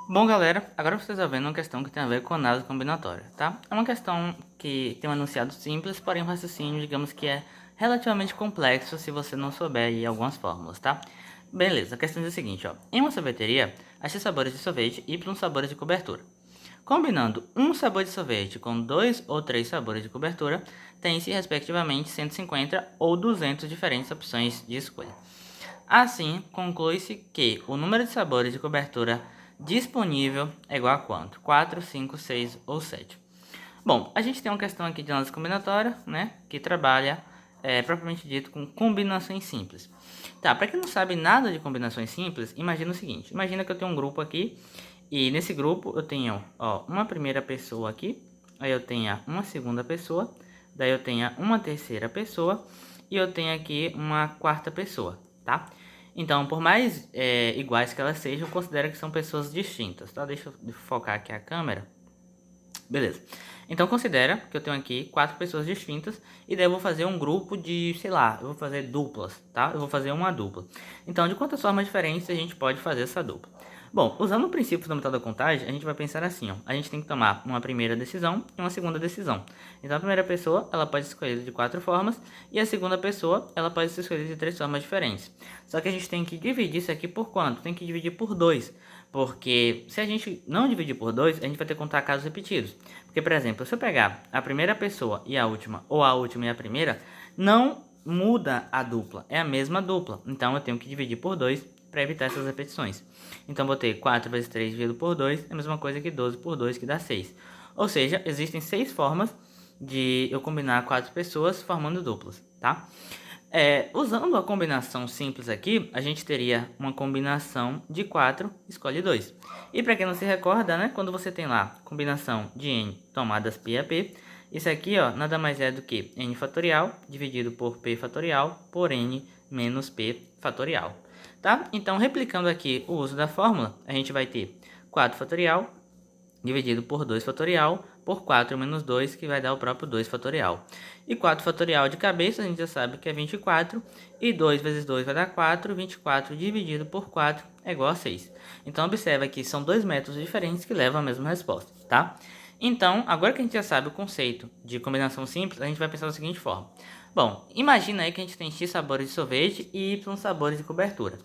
Bom, galera, agora vocês estão vendo uma questão que tem a ver com análise combinatória, tá? É uma questão que tem um enunciado simples, porém o raciocínio, digamos que é relativamente complexo se você não souber aí algumas fórmulas, tá? Beleza, a questão diz o seguinte, ó. Em uma sorveteria, há X sabores de sorvete e Y sabores de cobertura. Combinando um sabor de sorvete com 2 ou 3 sabores de cobertura, tem-se respectivamente 150 ou 200 diferentes opções de escolha. Assim, conclui-se que o número de sabores de cobertura disponível é igual a quanto? 4, 5, 6 ou 7. Bom, a gente tem uma questão aqui de análise combinatória, né? Que trabalha, propriamente dito, com combinações simples. Tá, para quem não sabe nada de combinações simples, imagina o seguinte. Imagina que eu tenho um grupo aqui, e nesse grupo eu tenho, ó, uma primeira pessoa aqui, aí eu tenho uma segunda pessoa, daí eu tenho uma terceira pessoa, e eu tenho aqui uma quarta pessoa, tá? Então, por mais iguais que elas sejam, eu considero que são pessoas distintas, tá? Deixa eu focar aqui a câmera. Beleza. Então, considera que eu tenho aqui 4 pessoas distintas e daí eu vou fazer um grupo de, sei lá, eu vou fazer duplas, tá? Eu vou fazer uma dupla. Então, de quantas formas diferentes a gente pode fazer essa dupla? Bom, usando o princípio fundamental da contagem, a gente vai pensar assim, ó. A gente tem que tomar uma primeira decisão e uma segunda decisão. Então, a primeira pessoa, ela pode ser escolhida de 4 formas e a segunda pessoa, ela pode ser escolhida de 3 formas diferentes. Só que a gente tem que dividir isso aqui por quanto? Tem que dividir por 2. Porque se a gente não dividir por 2, a gente vai ter que contar casos repetidos. Porque, por exemplo, se eu pegar a primeira pessoa e a última, ou a última e a primeira, não muda a dupla, é a mesma dupla. Então eu tenho que dividir por 2 para evitar essas repetições. Então vou ter 4 vezes 3 dividido por 2, é a mesma coisa que 12 por 2, que dá 6. Ou seja, existem 6 formas de eu combinar 4 pessoas formando duplas, tá? Usando a combinação simples aqui, a gente teria uma combinação de 4, escolhe 2. E para quem não se recorda, né, quando você tem lá combinação de n tomadas p a p, isso aqui ó, nada mais é do que n fatorial dividido por p fatorial por n menos p fatorial. Tá? Então, replicando aqui o uso da fórmula, a gente vai ter 4 fatorial dividido por 2 fatorial por 4 menos 2, que vai dar o próprio 2 fatorial. E 4 fatorial de cabeça, a gente já sabe que é 24, e 2 vezes 2 vai dar 4, 24 dividido por 4 é igual a 6. Então, observa que são dois métodos diferentes que levam à mesma resposta, tá? Então, agora que a gente já sabe o conceito de combinação simples, a gente vai pensar da seguinte forma. Bom, imagina aí que a gente tem X sabores de sorvete e Y sabores de cobertura.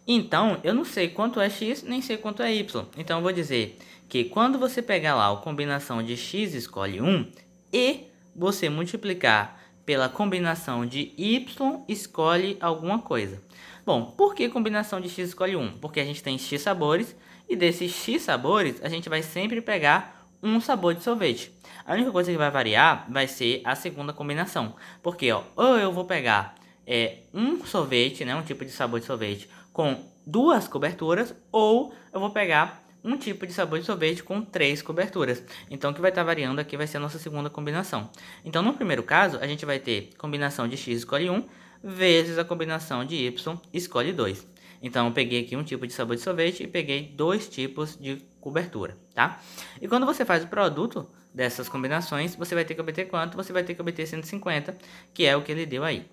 Então, eu não sei quanto é x, nem sei quanto é y. Então, eu vou dizer que quando você pegar lá a combinação de x escolhe 1 e você multiplicar pela combinação de y escolhe alguma coisa. Bom, por que combinação de x escolhe 1? Porque a gente tem x sabores e desses x sabores a gente vai sempre pegar um sabor de sorvete. A única coisa que vai variar vai ser a segunda combinação. Porque, ó, ou eu vou pegar um sorvete, né, um tipo de sabor de sorvete com 2 coberturas, ou eu vou pegar um tipo de sabor de sorvete com 3 coberturas. Então, o que vai estar variando aqui vai ser a nossa segunda combinação. Então, no primeiro caso, a gente vai ter combinação de x escolhe 1 vezes a combinação de y escolhe 2. Então, eu peguei aqui um tipo de sabor de sorvete e peguei 2 tipos de cobertura, tá? E quando você faz o produto dessas combinações, você vai ter que obter quanto? Você vai ter que obter 150, que é o que ele deu aí.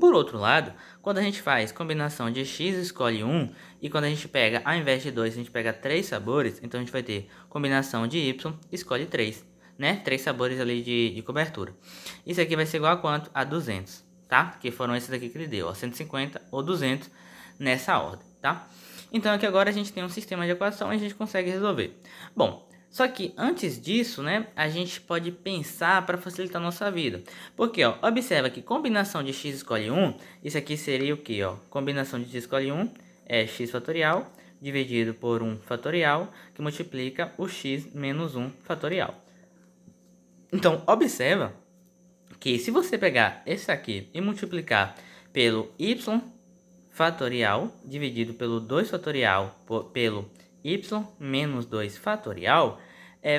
Por outro lado, quando a gente faz combinação de x escolhe 1 e quando a gente pega, ao invés de 2, a gente pega 3 sabores, então a gente vai ter combinação de y escolhe 3, né? 3 sabores ali de cobertura. Isso aqui vai ser igual a quanto? A 200, tá? Que foram esses aqui que ele deu, ó, 150 ou 200 nessa ordem, tá? Então aqui agora a gente tem um sistema de equação e a gente consegue resolver. Bom, só que antes disso, né, a gente pode pensar para facilitar a nossa vida. Porque, ó, observa que combinação de x escolhe 1, isso aqui seria o que, ó? Combinação de x escolhe 1 é x fatorial dividido por 1 fatorial, que multiplica o x menos 1 fatorial. Então, observa que se você pegar esse aqui e multiplicar pelo y fatorial dividido pelo 2 fatorial pelo y menos 2 fatorial,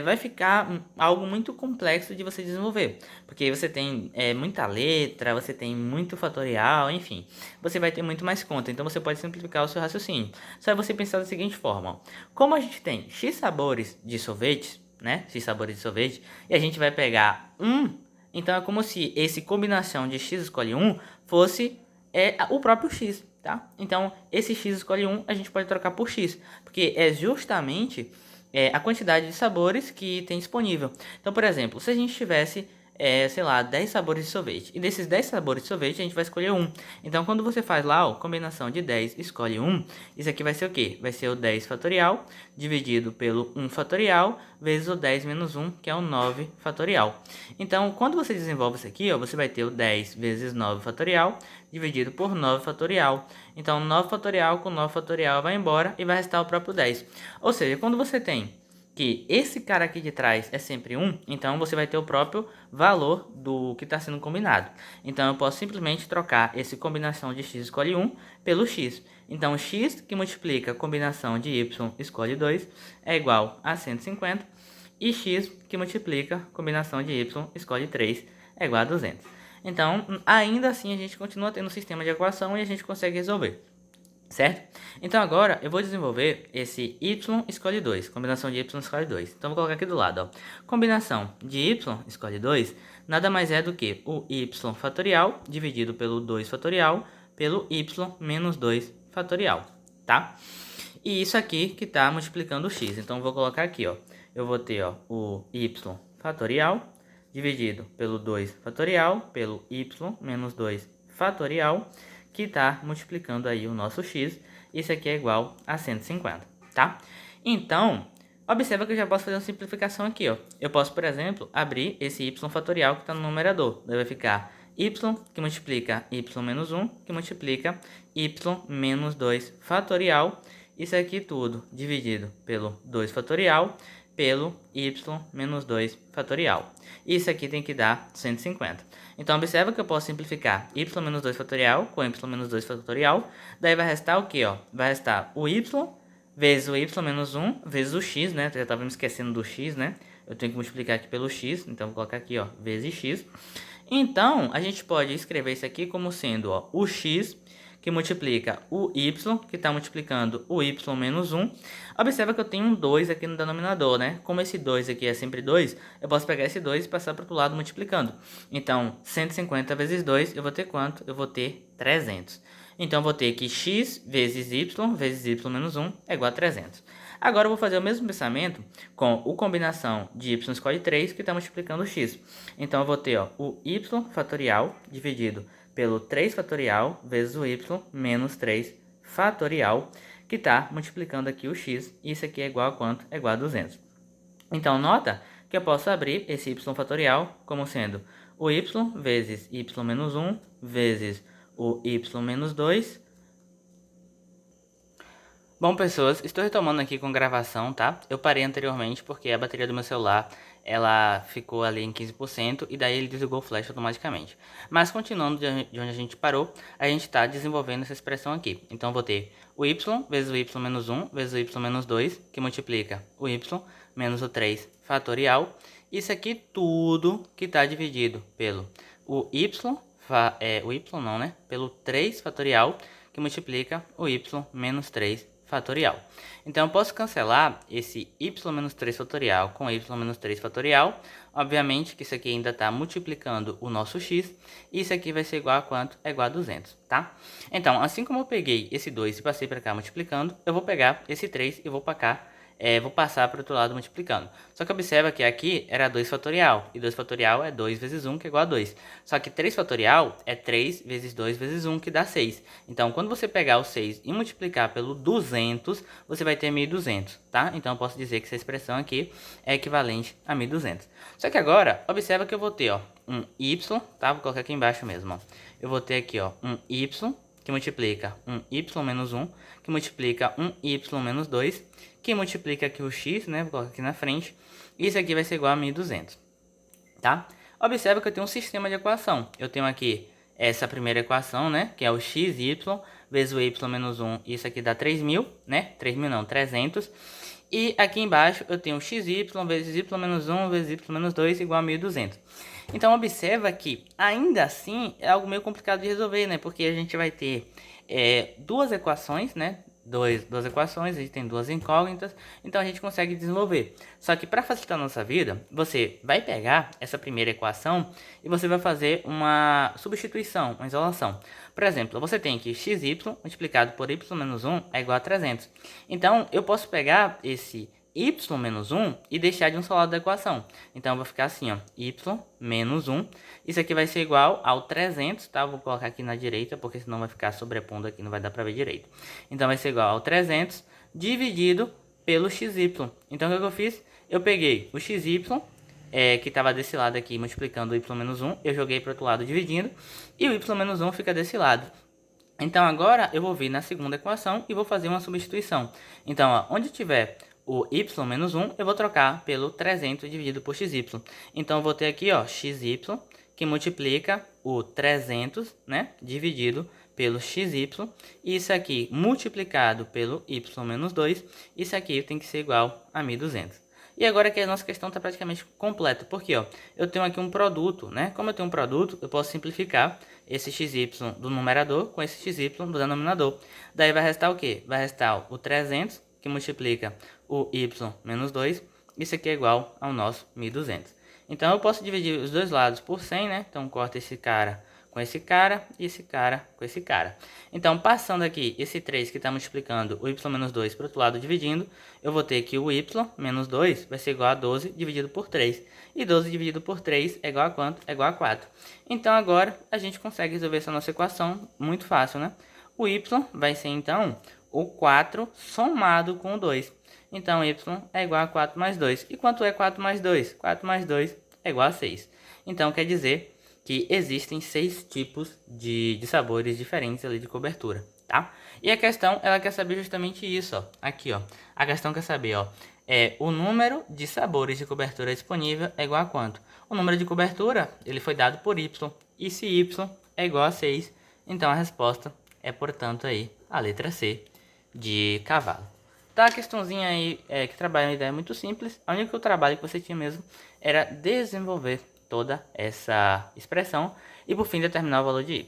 vai ficar algo muito complexo de você desenvolver. Porque você tem muita letra, você tem muito fatorial, enfim. Você vai ter muito mais conta, então você pode simplificar o seu raciocínio. Só você pensar da seguinte forma. Ó. Como a gente tem x sabores de sorvete, né? X sabores de sorvete, e a gente vai pegar então é como se esse combinação de x escolhe 1 fosse o próprio x. tá? Então, esse x escolhe 1 a gente pode trocar por x, porque é justamente a quantidade de sabores que tem disponível. Então, por exemplo, se a gente tivesse, sei lá, 10 sabores de sorvete, e desses 10 sabores de sorvete a gente vai escolher um. Então, quando você faz lá, ó, combinação de 10 escolhe 1, isso aqui vai ser o quê? Vai ser o 10 fatorial dividido pelo 1 fatorial vezes o 10 menos 1, que é o 9 fatorial. Então, quando você desenvolve isso aqui, ó, você vai ter o 10 vezes 9 fatorial dividido por 9 fatorial. Então, 9 fatorial com 9 fatorial vai embora e vai restar o próprio 10. Ou seja, quando você tem que esse cara aqui de trás é sempre 1, então você vai ter o próprio valor do que está sendo combinado. Então, eu posso simplesmente trocar esse combinação de x escolhe 1 pelo x. Então, x que multiplica a combinação de y escolhe 2 é igual a 150. E x que multiplica a combinação de y escolhe 3 é igual a 200. Então, ainda assim, a gente continua tendo um sistema de equação e a gente consegue resolver, certo? Então, agora eu vou desenvolver esse y escolhe 2, combinação de y escolhe 2. Então, vou colocar aqui do lado, ó. Combinação de y escolhe 2 nada mais é do que o y fatorial dividido pelo 2 fatorial pelo y menos 2 fatorial, tá? E isso aqui que está multiplicando o x. Então, vou colocar aqui, ó. Eu vou ter, ó, o y fatorial dividido pelo 2 fatorial, pelo y menos 2 fatorial, que está multiplicando aí o nosso x. Isso aqui é igual a 150, tá? Então, observa que eu já posso fazer uma simplificação aqui, ó. Eu posso, por exemplo, abrir esse y fatorial que está no numerador. Daí vai ficar y que multiplica y menos 1, que multiplica y menos 2 fatorial. Isso aqui tudo dividido pelo 2 fatorial pelo y menos 2 fatorial. Isso aqui tem que dar 150. Então, observa que eu posso simplificar y menos 2 fatorial com y menos 2 fatorial. Daí vai restar o que, ó? Vai restar o y vezes o y menos 1 vezes o x, né? Eu já estava me esquecendo do x, né? Eu tenho que multiplicar aqui pelo x. Então, vou colocar aqui, ó, vezes x. Então, a gente pode escrever isso aqui como sendo, ó, o x que multiplica o y, que está multiplicando o y menos 1. Observa que eu tenho um 2 aqui no denominador, né? Como esse 2 aqui é sempre 2, eu posso pegar esse 2 e passar para o outro lado multiplicando. Então, 150 vezes 2, eu vou ter quanto? Eu vou ter 300. Então, eu vou ter que x vezes y menos 1 é igual a 300. Agora, eu vou fazer o mesmo pensamento com a combinação de y escolhe 3, que está multiplicando o x. Então, eu vou ter, ó, o y fatorial dividido pelo 3 fatorial vezes o y menos 3 fatorial, que está multiplicando aqui o x. E isso aqui é igual a quanto? É igual a 200. Então, nota que eu posso abrir esse y fatorial como sendo o y vezes y menos 1 vezes o y menos 2. Bom, pessoas, estou retomando aqui com gravação, tá? Eu parei anteriormente porque a bateria do meu celular, ela ficou ali em 15% e daí ele desligou o flash automaticamente. Mas continuando de onde a gente parou, a gente está desenvolvendo essa expressão aqui. Então, eu vou ter o y vezes o y menos 1 vezes o y menos 2, que multiplica o y menos o 3 fatorial. Isso aqui tudo que está dividido pelo o y não, né? Pelo 3 fatorial, que multiplica o y menos 3 fatorial. Então, eu posso cancelar esse y menos 3 fatorial com y menos 3 fatorial. Obviamente que isso aqui ainda está multiplicando o nosso x. E isso aqui vai ser igual a quanto? É igual a 200, tá? Então, assim como eu peguei esse 2 e passei para cá multiplicando, eu vou pegar esse 3 e vou para cá. Vou passar para o outro lado multiplicando. Só que observa que aqui era 2 fatorial. E 2 fatorial é 2 vezes 1, que é igual a 2. Só que 3 fatorial é 3 vezes 2 vezes 1, que dá 6. Então, quando você pegar o 6 e multiplicar pelo 200, você vai ter 1.200, tá? Então, eu posso dizer que essa expressão aqui é equivalente a 1.200. Só que agora, observa que eu vou ter, ó, um y, tá? Vou colocar aqui embaixo mesmo, ó. Eu vou ter aqui, ó, um y, que multiplica um y menos 1, que multiplica um y menos 2, que multiplica aqui o x, né? Vou colocar aqui na frente. Isso aqui vai ser igual a 1.200, tá? Observa que eu tenho um sistema de equação. Eu tenho aqui essa primeira equação, né? Que é o xy vezes o y menos 1. Isso aqui dá 3.000, né? 3.000 não, 300. E aqui embaixo eu tenho xy vezes y menos 1 vezes y menos 2 igual a 1.200. Então, observa que, ainda assim, é algo meio complicado de resolver, né? Porque a gente vai ter duas equações, né? duas equações, a gente tem duas incógnitas, então a gente consegue desenvolver. Só que para facilitar a nossa vida, você vai pegar essa primeira equação e você vai fazer uma substituição, uma isolação. Por exemplo, você tem que xy multiplicado por y menos 1 é igual a 300. Então, eu posso pegar esse y menos 1 e deixar de um só lado da equação. Então, vai ficar assim, ó, y menos 1. Isso aqui vai ser igual ao 300, tá? Vou colocar aqui na direita, porque senão vai ficar sobrepondo aqui, não vai dar pra ver direito. Então, vai ser igual ao 300 dividido pelo xy. Então, o que eu fiz? Eu peguei o xy, que estava desse lado aqui, multiplicando o y menos 1. Eu joguei para o outro lado dividindo. E o y menos 1 fica desse lado. Então, agora eu vou vir na segunda equação e vou fazer uma substituição. Então, ó, onde tiver o y menos 1, eu vou trocar pelo 300 dividido por xy. Então, eu vou ter aqui, ó, xy, que multiplica o 300, né, dividido pelo xy. E isso aqui multiplicado pelo y menos 2, isso aqui tem que ser igual a 1.200. E agora que a nossa questão está praticamente completa, porque ó, eu tenho aqui um produto, né? Como eu tenho um produto, eu posso simplificar esse xy do numerador com esse xy do denominador. Daí vai restar o quê? Vai restar o 300, que multiplica o y menos 2. Isso aqui é igual ao nosso 1.200. Então eu posso dividir os dois lados por 100, né? Então corta esse cara com esse cara e esse cara com esse cara. Então, passando aqui esse 3 que está multiplicando o y menos 2 para o outro lado dividindo, eu vou ter que o y menos 2 vai ser igual a 12 dividido por 3. E 12 dividido por 3 é igual a quanto? É igual a 4. Então, agora a gente consegue resolver essa nossa equação muito fácil, né? O y vai ser, então, o 4 somado com o 2. Então, y é igual a 4 mais 2. E quanto é 4 mais 2? 4 mais 2 é igual a 6. Então, quer dizer que existem 6 tipos de sabores diferentes ali de cobertura, tá? E a questão, ela quer saber justamente isso, ó. Aqui, ó. A questão quer saber, ó, o número de sabores de cobertura disponível é igual a quanto? O número de cobertura, ele foi dado por y. E se y é igual a 6, então a resposta é, portanto, aí a letra C de cavalo. Tá, a questãozinha aí que trabalha uma ideia muito simples. O único trabalho que você tinha mesmo era desenvolver toda essa expressão e por fim determinar o valor de y.